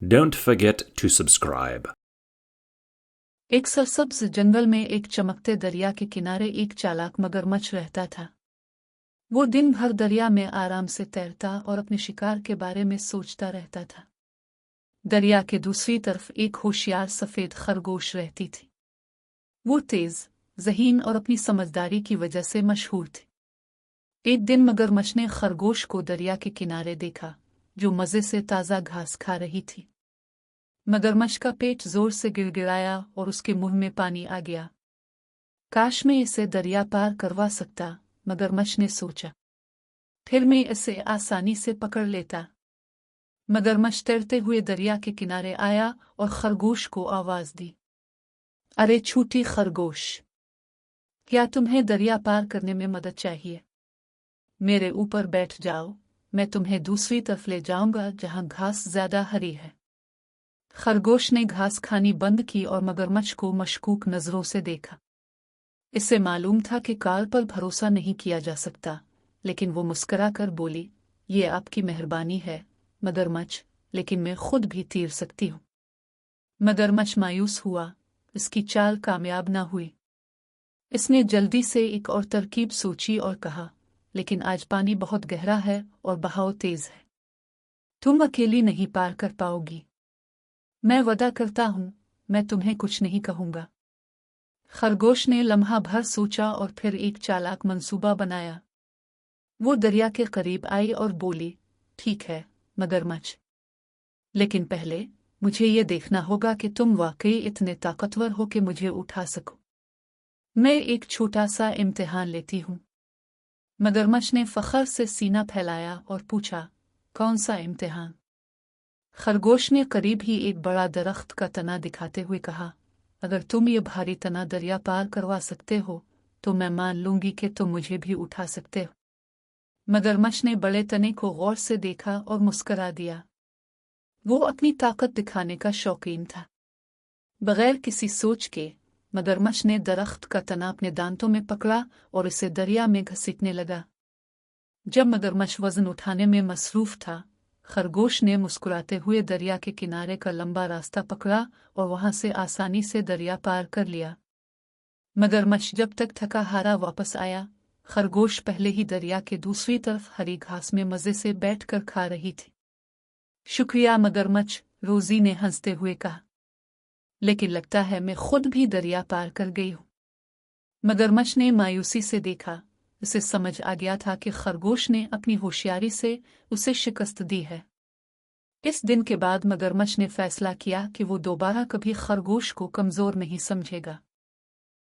Don't forget to subscribe. एक सरसब्ज जंगल में एक चमकते दरिया के किनारे एक चालाक मगरमच्छ रहता था। वो दिन भर दरिया में आराम से तैरता और अपने शिकार के बारे में सोचता रहता था। दरिया के दूसरी तरफ एक होशियार सफेद खरगोश रहती थी। वो तेज, ज़हीन और अपनी समझदारी की वजह से मशहूर थी। एक दिन मगरमच्छ ने खरगोश को दरिया के किनारे देखा, जो मज़े से ताज़ा घास खा रही थी। मगरमच्छ का पेट जोर से गिड़गिड़ाया और उसके मुंह में पानी आ गया। काश मैं इसे दरिया पार करवा सकता, मगरमच्छ ने सोचा। फिर मैं इसे आसानी से पकड़ लेता। मगरमच्छ तैरते हुए दरिया के किनारे आया और खरगोश को आवाज दी। अरे छोटी खरगोश, क्या तुम्हें दरिया पार करने में मदद चाहिए? मेरे ऊपर बैठ जाओ, मैं तुम्हें दूसरी तरफ ले जाऊंगा जहां घास ज्यादा हरी है। खरगोश ने घास खानी बंद की और मगरमच्छ को मशकूक नजरों से देखा। इसे मालूम था कि काल पर भरोसा नहीं किया जा सकता, लेकिन वो मुस्कुरा कर बोली, ये आपकी मेहरबानी है मगरमच्छ, लेकिन मैं खुद भी तैर सकती हूँ। मगरमच्छ मायूस हुआ, इसकी चाल कामयाब न हुई। इसने जल्दी से एक और तरकीब सोची और कहा, लेकिन आज पानी बहुत गहरा है और बहाव तेज है। तुम अकेली नहीं पार कर पाओगी। मैं वादा करता हूं, मैं तुम्हें कुछ नहीं कहूंगा। खरगोश ने लम्हा भर सोचा और फिर एक चालाक मंसूबा बनाया। वो दरिया के करीब आई और बोली, ठीक है मगरमच्छ, लेकिन पहले मुझे ये देखना होगा कि तुम वाकई इतने ताकतवर हो कि मुझे उठा सको। मैं एक छोटा सा इम्तिहान लेती हूँ। मगरमच्छ ने फखर से सीना फैलाया और पूछा, कौन सा इम्तिहान? खरगोश ने करीब ही एक बड़ा दरख्त का तना दिखाते हुए कहा, अगर तुम ये भारी तना दरिया पार करवा सकते हो तो मैं मान लूंगी कि तुम मुझे भी उठा सकते हो। मगरमच्छ ने बड़े तने को गौर से देखा और मुस्कुरा दिया। वो अपनी ताकत दिखाने का शौकीन था। बगैर किसी सोच के मगरमच्छ ने दरख्त का तना अपने दांतों में पकड़ा और इसे दरिया में घसीटने लगा। जब मगरमच्छ वजन उठाने में मसरूफ था, खरगोश ने मुस्कुराते हुए दरिया के किनारे का लंबा रास्ता पकड़ा और वहां से आसानी से दरिया पार कर लिया। मगरमच्छ जब तक थका हारा वापस आया, खरगोश पहले ही दरिया के दूसरी तरफ हरी घास में मजे से बैठकर खा रही थी। शुक्रिया मगरमच्छ, रोजी ने हंसते हुए कहा, लेकिन लगता है मैं खुद भी दरिया पार कर गई हूं। मगरमच्छ ने मायूसी से देखा। उसे समझ आ गया था कि खरगोश ने अपनी होशियारी से उसे शिकस्त दी है। इस दिन के बाद मगरमच्छ ने फैसला किया कि वो दोबारा कभी खरगोश को कमजोर नहीं समझेगा।